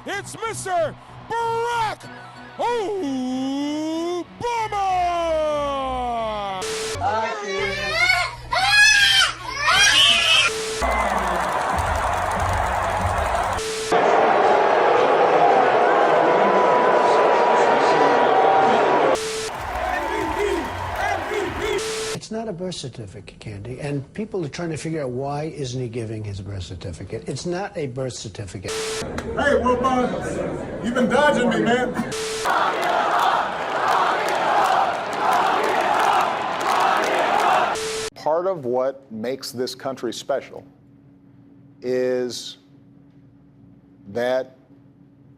It's Mr. Barack Obama! It's not a birth certificate, Candy, and people are trying to figure out why isn't he giving his birth certificate. It's not a birth certificate. Hey, Wilbon, you've been dodging me, man. Part of what makes this country special is that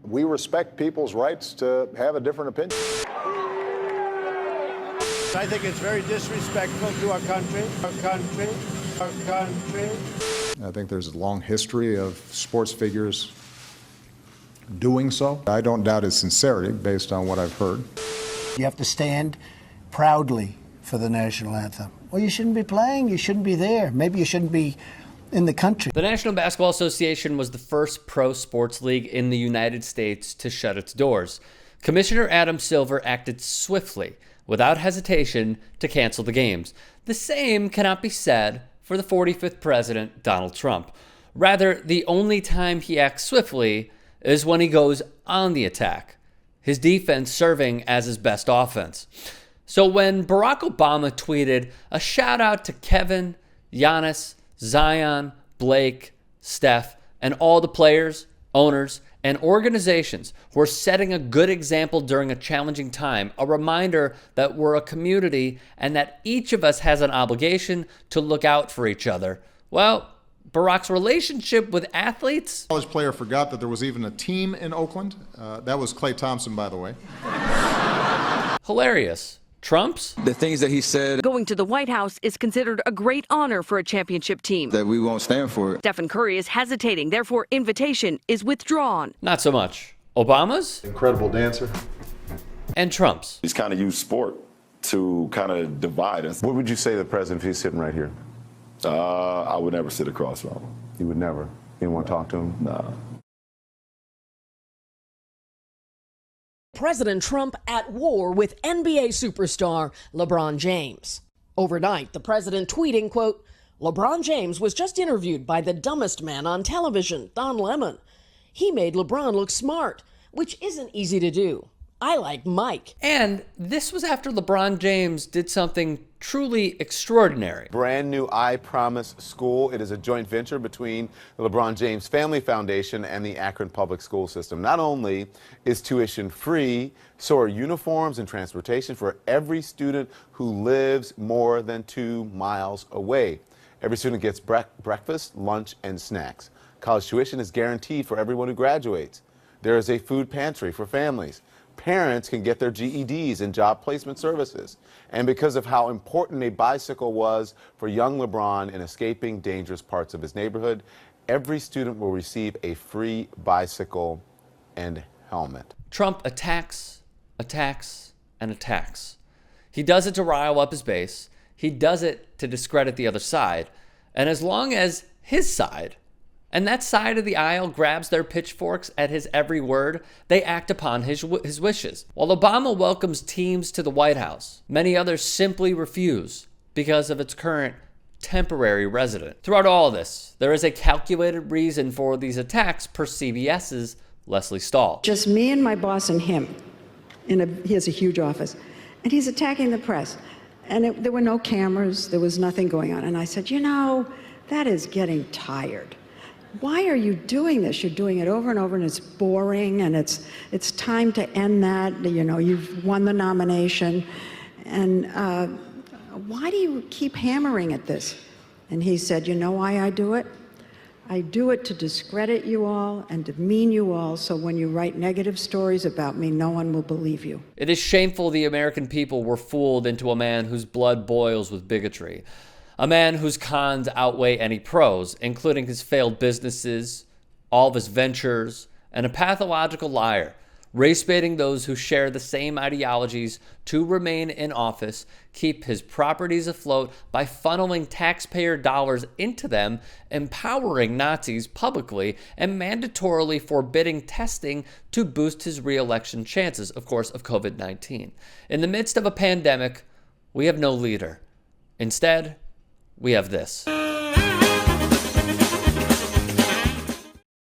we respect people's rights to have a different opinion. I think it's very disrespectful to our country. I think there's a long history of sports figures doing so. I don't doubt his sincerity based on what I've heard. You have to stand proudly for the national anthem. Well, you shouldn't be playing. You shouldn't be there. Maybe you shouldn't be in the country. The National Basketball Association was the first pro sports league in the United States to shut its doors. Commissioner Adam Silver acted swiftly, without hesitation, to cancel the games. The same cannot be said for the 45th president, Donald Trump. Rather, the only time he acts swiftly is when he goes on the attack, his defense serving as his best offense. So when Barack Obama tweeted a shout out to Kevin, Giannis, Zion, Blake, Steph, and all the players, owners, and organizations who are setting a good example during a challenging time, a reminder that we're a community and that each of us has an obligation to look out for each other. Well, Barack's relationship with athletes? College player forgot that there was even a team in Oakland. That was Klay Thompson, by the way. Hilarious. Trump's? The things that he said. Going to the White House is considered a great honor for a championship team. That we won't stand for it. Stephen Curry is hesitating, therefore invitation is withdrawn. Not so much. Obama's? Incredible dancer. And Trump's? He's kind of used sport to kind of divide us. What would you say to the president if he's sitting right here? I would never sit across from him. You would never? You didn't want to talk to him? Nah. President Trump at war with NBA superstar LeBron James. Overnight, the president tweeting, quote, LeBron James was just interviewed by the dumbest man on television, Don Lemon. He made LeBron look smart, which isn't easy to do. I like Mike. And this was after LeBron James did something truly extraordinary. Brand new I Promise School. It is a joint venture between the LeBron James Family Foundation and the Akron Public School System. Not only is tuition free, so are uniforms and transportation for every student who lives more than 2 miles away. Every student gets breakfast, lunch, and snacks. College tuition is guaranteed for everyone who graduates. There is a food pantry for families. Parents can get their GEDs and job placement services. And because of how important a bicycle was for young LeBron in escaping dangerous parts of his neighborhood, every student will receive a free bicycle and helmet. Trump attacks, and attacks. He does it to rile up his base. He does it to discredit the other side. And as long as his side, and that side of the aisle, grabs their pitchforks at his every word, they act upon his wishes. While Obama welcomes teams to the White House, many others simply refuse because of its current temporary resident. Throughout all this, there is a calculated reason for these attacks per CBS's Leslie Stahl. Just me and my boss and him. He has a huge office. And he's attacking the press. And there were no cameras. There was nothing going on. And I said, you know, that is getting tired. Why are you doing this? You're doing it over and over, and it's boring, and it's time to end that. You know, you've won the nomination. And why do you keep hammering at this? And he said, you know why I do it? I do it to discredit you all and demean you all, so when you write negative stories about me, no one will believe you. It is shameful the American people were fooled into a man whose blood boils with bigotry. A man whose cons outweigh any pros, including his failed businesses, all of his ventures, and a pathological liar, race baiting those who share the same ideologies to remain in office, keep his properties afloat by funneling taxpayer dollars into them, empowering Nazis publicly, and mandatorily forbidding testing to boost his re-election chances, of course, of COVID-19. In the midst of a pandemic, we have no leader. Instead, we have this.